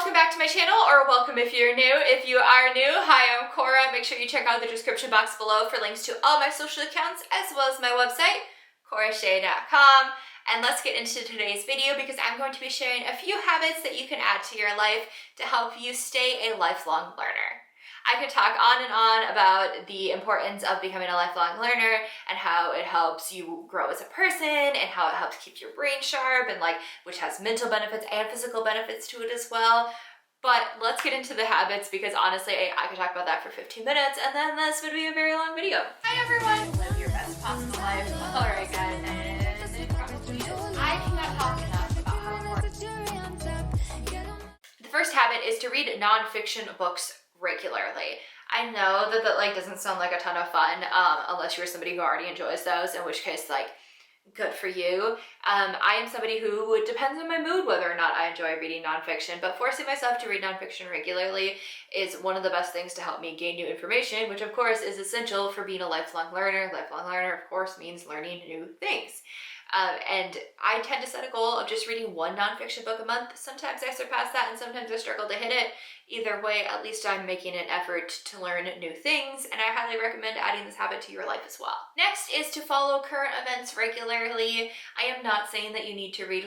welcome back to my channel, or welcome if you're new. If you are new, hi, I'm Cora. Make sure you check out the description box below for links to all my social accounts as well as my website, corashay.com. And let's get into today's video because I'm going to be sharing a few habits that you can add to your life to help you stay a lifelong learner. I could talk on and on about the importance of becoming a lifelong learner and how it helps you grow as a person and how it helps keep your brain sharp and which has mental benefits and physical benefits to it as well. But let's get into the habits because honestly, I could talk about that for 15 minutes and then this would be a very long video. Hi everyone, live your best possible life. All right guys, I cannot talk enough about how important. The first habit is to read nonfiction books regularly. I know that that doesn't sound like a ton of fun unless you're somebody who already enjoys those, in which case good for you. I am somebody who, it depends on my mood whether or not I enjoy reading nonfiction, but forcing myself to read nonfiction regularly is one of the best things to help me gain new information, which of course is essential for being a lifelong learner. Lifelong learner of course means learning new things. And I tend to set a goal of just reading one nonfiction book a month. Sometimes I surpass that and sometimes I struggle to hit it. Either way, at least I'm making an effort to learn new things, and I highly recommend adding this habit to your life as well. Next is to follow current events regularly. I am not saying that you need to read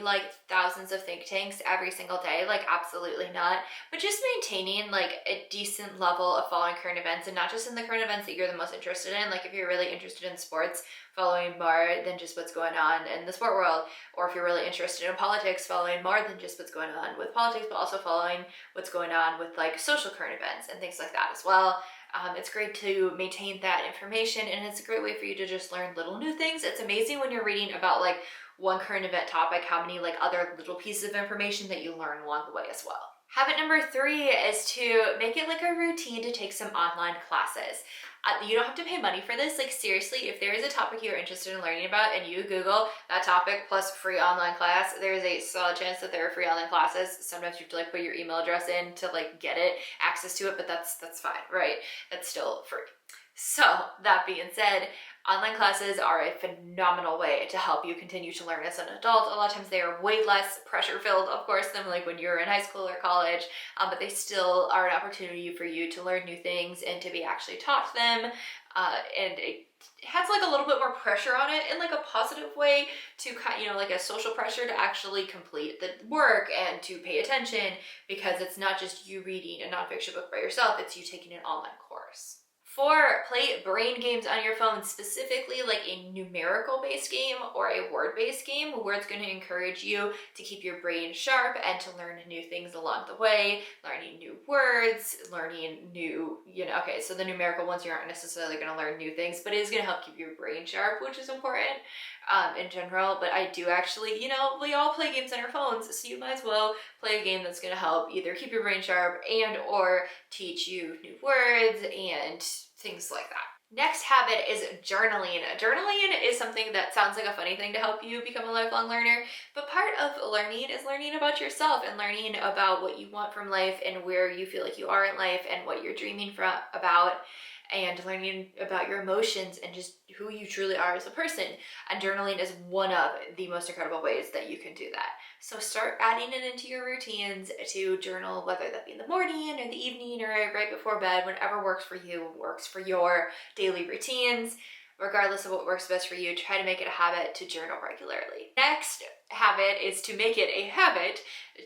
thousands of think tanks every single day, absolutely not, but just maintaining a decent level of following current events, and not just in the current events that you're the most interested in. If you're really interested in sports, following more than just what's going on in the sport world, or if you're really interested in politics, following more than just what's going on with politics, but also following what's going on with social current events and things like that as well. It's great to maintain that information, and it's a great way for you to just learn little new things. It's amazing when you're reading about one current event topic, how many other little pieces of information that you learn along the way as well. Habit number 3 is to make it a routine to take some online classes. You don't have to pay money for this. Seriously, if there is a topic you're interested in learning about and you Google that topic plus free online class, there's a solid chance that there are free online classes. Sometimes you have to put your email address in to get access to it, but that's fine, right? That's still free. So that being said, online classes are a phenomenal way to help you continue to learn as an adult. A lot of times they are way less pressure filled, of course, than when you're in high school or college, but they still are an opportunity for you to learn new things and to be actually taught them. And it has a little bit more pressure on it in a positive way to a social pressure to actually complete the work and to pay attention, because it's not just you reading a nonfiction book by yourself, it's you taking an online course. 4, play brain games on your phone, specifically a numerical-based game or a word-based game where it's going to encourage you to keep your brain sharp and to learn new things along the way, learning new words, learning new, okay, so the numerical ones, you aren't necessarily going to learn new things, but it is going to help keep your brain sharp, which is important in general. But I do actually, we all play games on our phones, so you might as well play a game that's going to help either keep your brain sharp and or teach you new words and things like that. Next habit is journaling. Journaling is something that sounds like a funny thing to help you become a lifelong learner, but part of learning is learning about yourself and learning about what you want from life and where you feel like you are in life and what you're dreaming about, and learning about your emotions and just who you truly are as a person. And journaling is one of the most incredible ways that you can do that. So start adding it into your routines to journal, whether that be in the morning or the evening or right before bed, whatever works for you, works for your daily routines. Regardless of what works best for you, try to make it a habit to journal regularly. Next habit is to make it a habit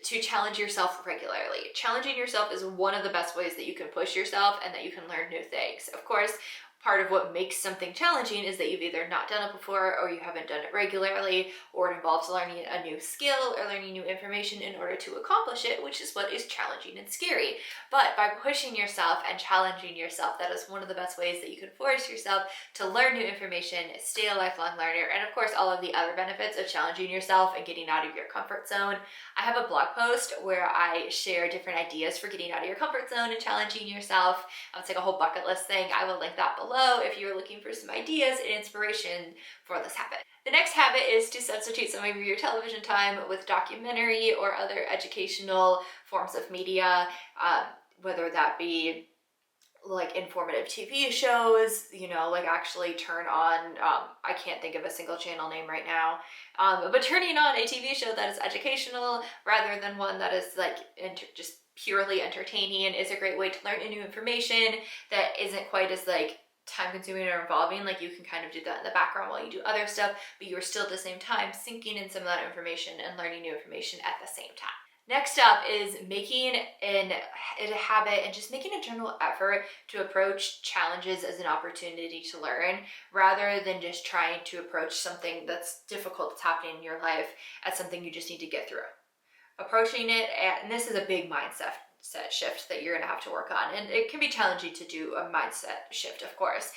to challenge yourself regularly. Challenging yourself is one of the best ways that you can push yourself and that you can learn new things. Of course, part of what makes something challenging is that you've either not done it before or you haven't done it regularly, or it involves learning a new skill or learning new information in order to accomplish it, which is what is challenging and scary. But by pushing yourself and challenging yourself, that is one of the best ways that you can force yourself to learn new information, stay a lifelong learner, and of course all of the other benefits of challenging yourself and getting out of your comfort zone. I have a blog post where I share different ideas for getting out of your comfort zone and challenging yourself. It's a whole bucket list thing. I will link that below if you're looking for some ideas and inspiration for this habit. The next habit is to substitute some of your television time with documentary or other educational forms of media, whether that be like informative TV shows, you know, like actually turn on, I can't think of a single channel name right now, but turning on a TV show that is educational rather than one that is like just purely entertaining is a great way to learn new information that isn't quite as like time consuming or involving. Like you can kind of do that in the background while you do other stuff, but you're still at the same time sinking in some of that information and learning new information at the same time. Next up is making it a habit and just making a general effort to approach challenges as an opportunity to learn rather than just trying to approach something that's difficult that's happening in your life as something you just need to get through. Approaching it, and this is a big mindset shift that you're going to have to work on, and it can be challenging to do a mindset shift, of course,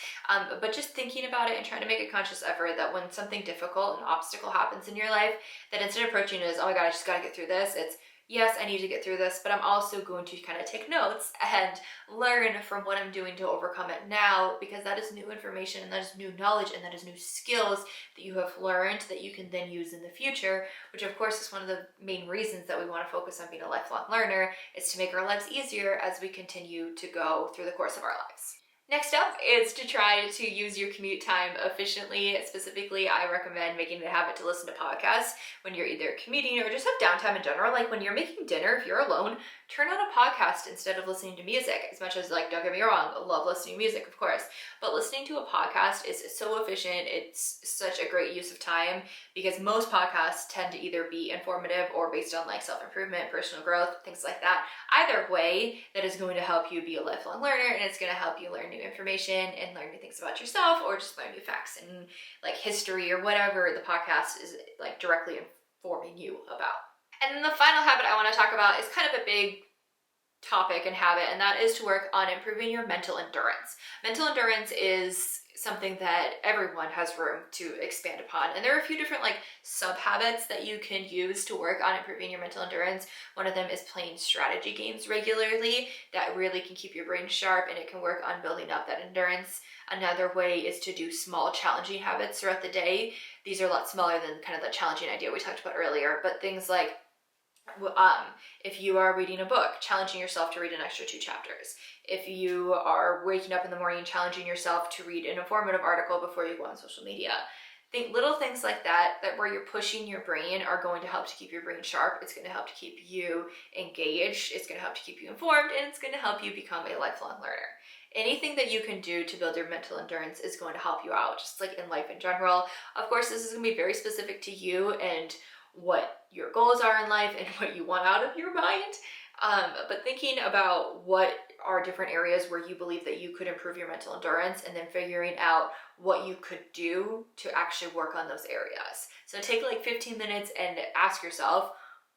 but just thinking about it and trying to make a conscious effort that when something difficult, an obstacle happens in your life, that instead of approaching it as, oh my god, I just got to get through this, it's yes, I need to get through this, but I'm also going to kind of take notes and learn from what I'm doing to overcome it now, because that is new information and that is new knowledge and that is new skills that you have learned that you can then use in the future, which of course is one of the main reasons that we want to focus on being a lifelong learner, is to make our lives easier as we continue to go through the course of our lives. Next up is to try to use your commute time efficiently. Specifically, I recommend making it a habit to listen to podcasts when you're either commuting or just have downtime in general. Like when you're making dinner, if you're alone, turn on a podcast instead of listening to music. As much as, like, don't get me wrong, I love listening to music, of course, but listening to a podcast is so efficient. It's such a great use of time because most podcasts tend to either be informative or based on like self-improvement, personal growth, things like that. Either way, that is going to help you be a lifelong learner, and it's going to help you learn new information and learn new things about yourself, or just learn new facts and like history or whatever the podcast is like directly informing you about. And then the final habit I want to talk about is kind of a big topic and habit, and that is to work on improving your mental endurance. Mental endurance is something that everyone has room to expand upon, and there are a few different like sub habits that you can use to work on improving your mental endurance. One of them is playing strategy games regularly. That really can keep your brain sharp, and it can work on building up that endurance. Another way is to do small challenging habits throughout the day. These are a lot smaller than kind of the challenging idea we talked about earlier, but things like if you are reading a book, challenging yourself to read an extra 2 chapters. If you are waking up in the morning, challenging yourself to read an informative article before you go on social media. Think little things like that where you're pushing your brain are going to help to keep your brain sharp. It's going to help to keep you engaged. It's going to help to keep you informed, and it's going to help you become a lifelong learner. Anything that you can do to build your mental endurance is going to help you out, just like in life in general. Of course, this is going to be very specific to you and what your goals are in life and what you want out of your mind. But thinking about what are different areas where you believe that you could improve your mental endurance, and then figuring out what you could do to actually work on those areas. So take like 15 minutes and ask yourself,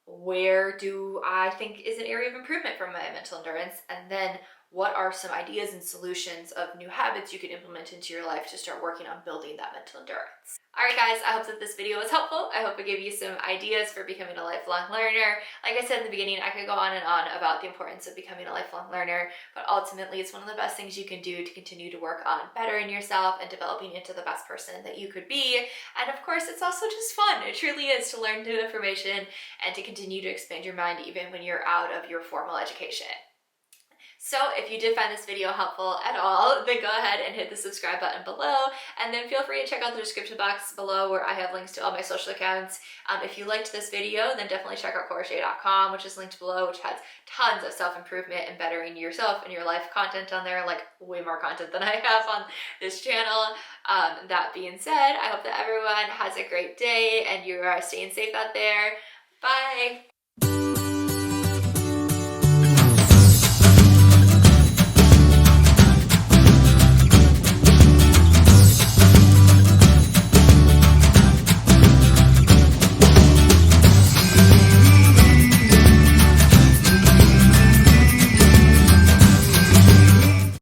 where do I think is an area of improvement for my mental endurance? And then what are some ideas and solutions of new habits you could implement into your life to start working on building that mental endurance? Alright guys, I hope that this video was helpful. I hope it gave you some ideas for becoming a lifelong learner. Like I said in the beginning, I could go on and on about the importance of becoming a lifelong learner, but ultimately it's one of the best things you can do to continue to work on bettering yourself and developing into the best person that you could be. And of course, it's also just fun. It truly is to learn new information and to continue to expand your mind even when you're out of your formal education. So if you did find this video helpful at all, then go ahead and hit the subscribe button below, and then feel free to check out the description box below where I have links to all my social accounts. If you liked this video, then definitely check out CoraShay.com, which is linked below, which has tons of self-improvement and bettering yourself and your life content on there, like way more content than I have on this channel. That being said, I hope that everyone has a great day and you are staying safe out there. Bye!